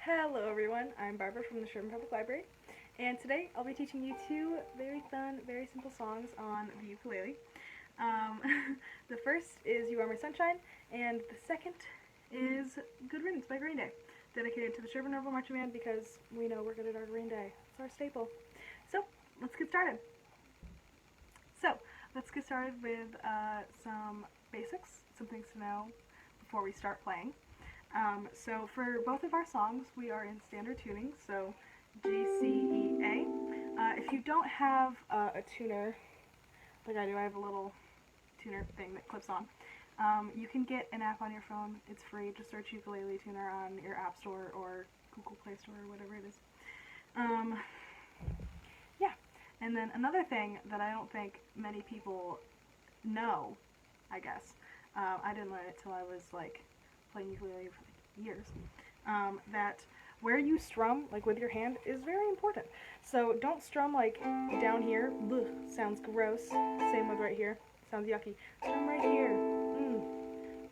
Hello everyone, I'm Barbara from the Sherman Public Library, and today I'll be teaching you two very fun, very simple songs on the ukulele. The first is You Are My Sunshine, and the second is Good Riddance by Green Day, dedicated to the Sherman Rebel Marching Band because we know we're good at our Green Day. It's our staple. So, let's get started. Let's get started with some basics, some things to know before we start playing. So for both of our songs, we are in standard tuning, so G, C, E, A. If you don't have a tuner, like I do, I have a little tuner thing that clips on. You can get an app on your phone. It's free. Just search Ukulele Tuner on your App Store or Google Play Store or whatever it is. Yeah. And then another thing that I don't think many people know, I guess, I didn't learn it till I was like playing ukulele for years, that where you strum, like with your hand, is very important. So don't strum like down here, bleh, sounds gross. Same with right here, sounds yucky. Strum right here,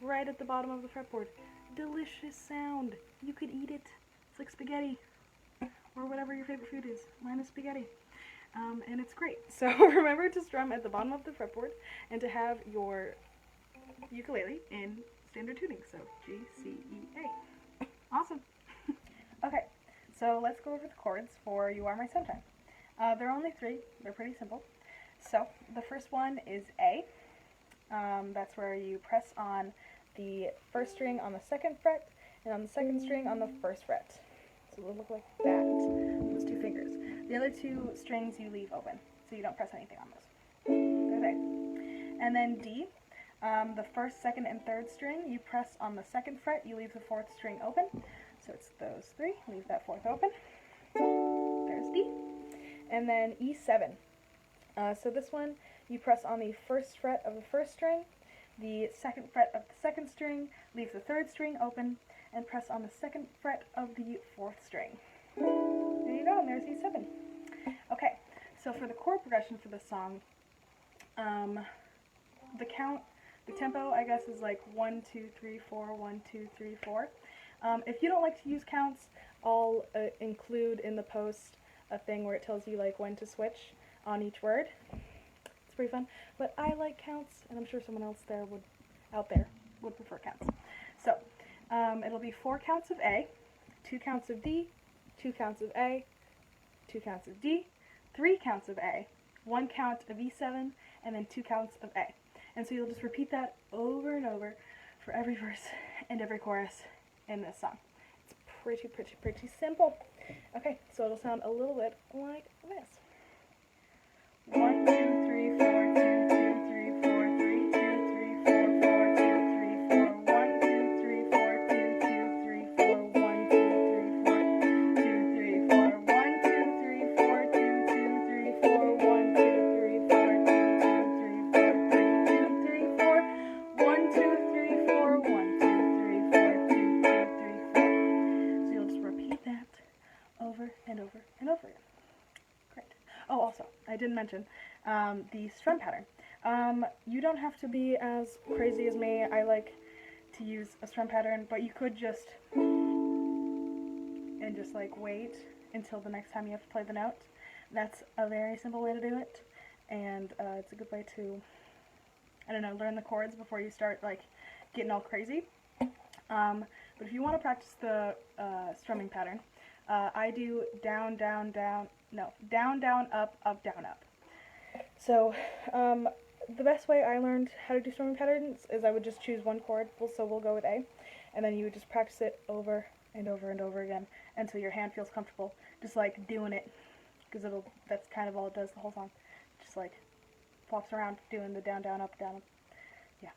right at the bottom of the fretboard. Delicious sound. You could eat it. It's like spaghetti, or whatever your favorite food is. Mine is spaghetti. And it's great. So remember to strum at the bottom of the fretboard and to have your ukulele in standard tuning, so G, C, E, A. Awesome. Okay, so let's go over the chords for You Are My Sunshine. There are only three. They're pretty simple. So the first one is A. That's where you press on the first string on the second fret and on the second string on the first fret. So it'll look like that, those two fingers. The other two strings you leave open, so you don't press anything on those. They're there. And then D. The first, second, and third string, you press on the second fret, you leave the fourth string open. So it's those three, leave that fourth open. There's D. And then E7. So this one, you press on the first fret of the first string, the second fret of the second string, leave the third string open, and press on the second fret of the fourth string. There you go, and there's E7. Okay, so for the chord progression for this song, the tempo, I guess, is like 1, 2, 3, 4, 1, 2, 3, 4. If you don't like to use counts, I'll include in the post a thing where it tells you like when to switch on each word. It's pretty fun, but I like counts, and I'm sure someone else out there would prefer counts. So it'll be 4 counts of A, 2 counts of D, 2 counts of A, 2 counts of D, 3 counts of A, 1 count of E7, and then 2 counts of A. And so you'll just repeat that over and over for every verse and every chorus in this song. It's pretty simple. Okay, so it'll sound a little bit like this. 1, 2, 3, 4, 2, 2, 3, 4, 3, 2, 3, 4, 4, 2, 3, 4, 1, 2, 3, 4, 2, 2, 3, 4, 1, 2, 3, 4, 2, 3, 4, 1, 2, 3, 4, 2, 2, 3, 4, 1, 2, 3, 4, 2, 2, 3, 4, 3, 2, 3, 4, 1, 2, 3, 4, 1, 2, 3, 4, 2, 2, 3, 4. So you'll just repeat that over and over and over again. Great. Oh, also, I didn't mention the strum pattern. You don't have to be as crazy as me. I like to use a strum pattern, but you could just like wait until the next time you have to play the note. That's a very simple way to do it, and it's a good way to, I don't know, learn the chords before you start like getting all crazy. But if you want to practice the strumming pattern, I do down, down, down, up, up, down, up. So the best way I learned how to do strumming patterns is I would just choose one chord, so we'll go with A, and then you would just practice it over and over and over again until your hand feels comfortable, just like doing it, because that's kind of all it does the whole song, just like flops around doing the down, down, up, yeah.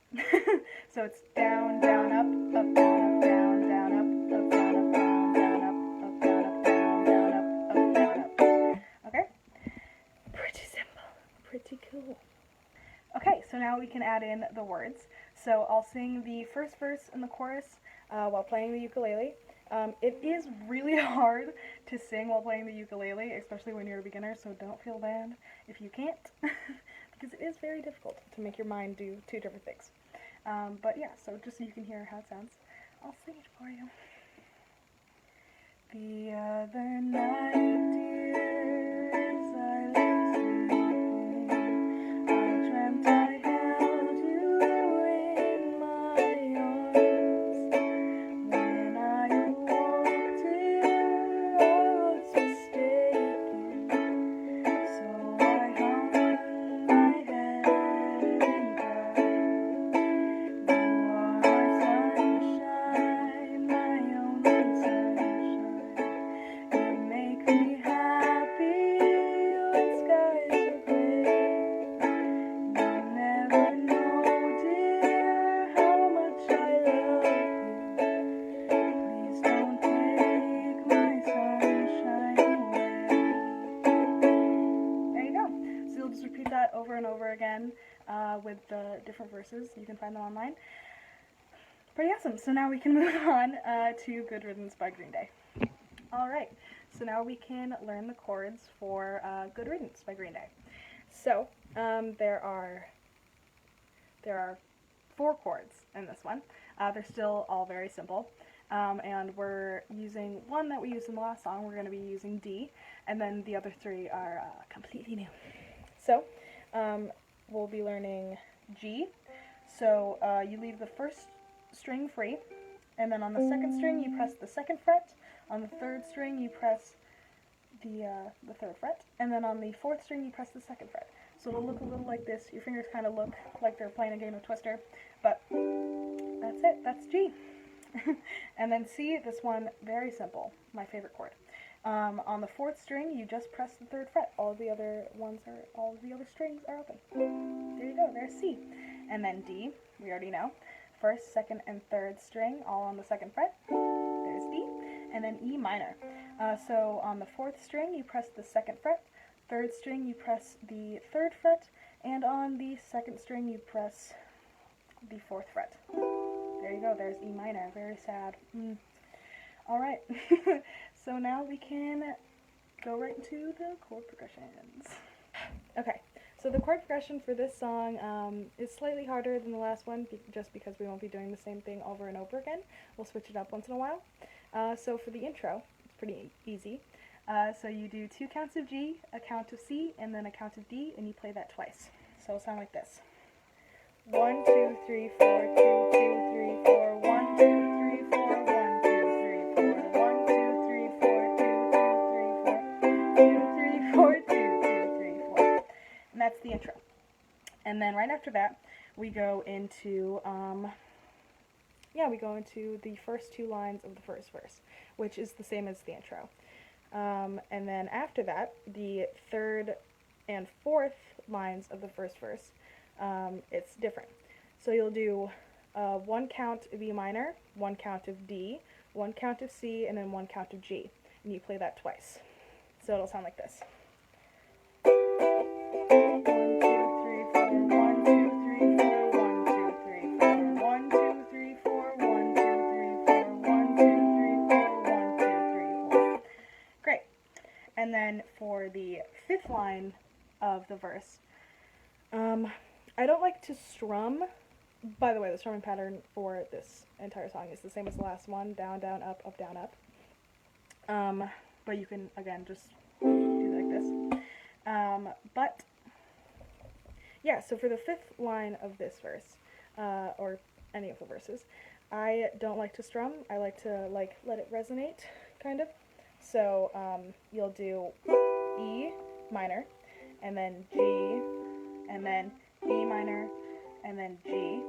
So it's down, down, up, up, down, up, down, down, up, up, down, up, down, down, up, up, down, up, down, down, up, down, up. Okay? Pretty simple. Pretty cool. Okay, so now we can add in the words. So I'll sing the first verse and the chorus while playing the ukulele. It is really hard to sing while playing the ukulele, especially when you're a beginner, so don't feel bad if you can't, because it is very difficult to make your mind do two different things. But yeah, so just so you can hear how it sounds, I'll sing it for you. The other night, dear, as I lay sleeping, I dreamt I held you in my arms. When I awoke, dear, I was mistaken, so I hung my head and cried. You are my sunshine, my only sunshine. You make me happy when skies are gray. You never know, dear, how much I love you. Please don't take my sunshine away. There you go. So you'll just repeat that over and over again with the different verses. You can find them online. Pretty awesome. So now we can move on to Good Riddance by Green Day. Alright, so now we can learn the chords for Good Riddance by Green Day. So, there are 4 chords in this one. They're still all very simple. And we're using one that we used in the last song. We're going to be using D, and then the other 3 are completely new. So, we'll be learning G. So, you leave the first string free, and then on the second string you press the 2nd fret. On the 3rd string you press the 3rd fret, and then on the 4th string you press the 2nd fret. So it'll look a little like this. Your fingers kind of look like they're playing a game of Twister, but that's it. That's G. And then C, this one, very simple. My favorite chord. On the 4th string you just press the 3rd fret. All the other strings are open. There you go. There's C. And then D, we already know. 1st, 2nd, and 3rd string all on the 2nd fret. There's D. And then E minor. So on the 4th string you press the 2nd fret, 3rd string you press the 3rd fret, and on the 2nd string you press the 4th fret. There you go, there's E minor. Very sad. Alright, so now we can go right into the chord progressions. Okay, so the chord progression for this song is slightly harder than the last one, just because we won't be doing the same thing over and over again. We'll switch it up once in a while. So for the intro, it's pretty easy. So you do 2 counts of G, a count of C, and then a count of D, and you play that twice. So it'll sound like this. 1, 2, 3, 4, 2, 2, 3, 4, 1, 2, 3, 4, 1, 2, 3, 4, 1, 2, 3, 4, 2, 2, 3, 4, 2, 3, 4, 2, 3, 4. And that's the intro. And then right after that, we go into the first 2 lines of the first verse, which is the same as the intro. And then after that, the 3rd and 4th lines of the first verse, it's different. So you'll do 1 count of E minor, 1 count of D, 1 count of C, and then 1 count of G. And you play that twice. So it'll sound like this. 1, 2, 3, 4, 1, 2, 3, 4, 1, 2, 3, 4, 1, 2, 3, 4, 1, 2, 3, 4, 1, 2, 3, 4, 1, 2, 3, 4. Great. And then for the 5th line of the verse, I don't like to strum. By the way, the strumming pattern for this entire song is the same as the last one, down, down, up, down, up. But you can, again, just do like this. But, yeah, so for the 5th line of this verse, or any of the verses, I don't like to strum. I like to, let it resonate, kind of. So, you'll do E minor, and then G, and then E minor, and then G,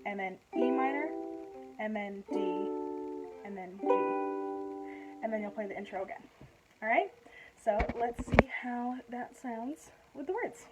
and then E minor, and then D, and then G. And then you'll play the intro again. Alright? So let's see how that sounds with the words.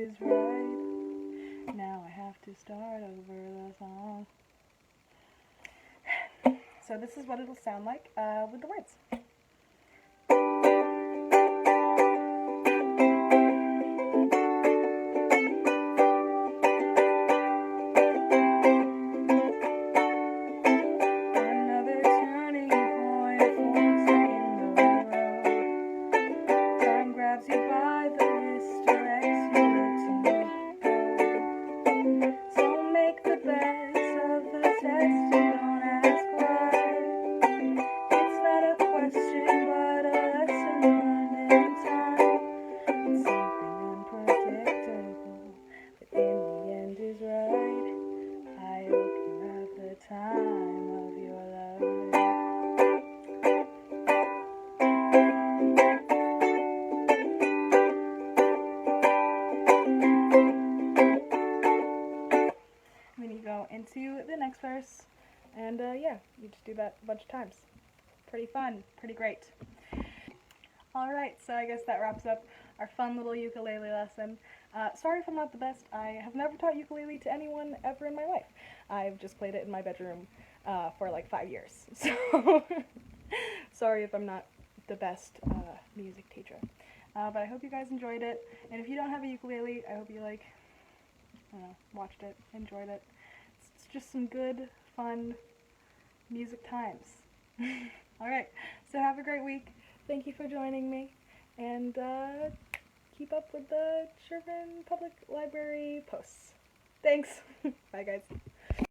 is right. Now I have to start over the song. So this is what it'll sound like with the words. Into the next verse, and yeah, you just do that a bunch of times. Pretty fun, pretty great. Alright, so I guess that wraps up our fun little ukulele lesson. Sorry if I'm not the best. I have never taught ukulele to anyone ever in my life. I've just played it in my bedroom for like 5 years, so sorry if I'm not the best music teacher. But I hope you guys enjoyed it, and if you don't have a ukulele, I hope you watched it, enjoyed it. It's just some good, fun music times. Alright, so have a great week. Thank you for joining me, and keep up with the Sherburne Public Library posts. Thanks. Bye, guys.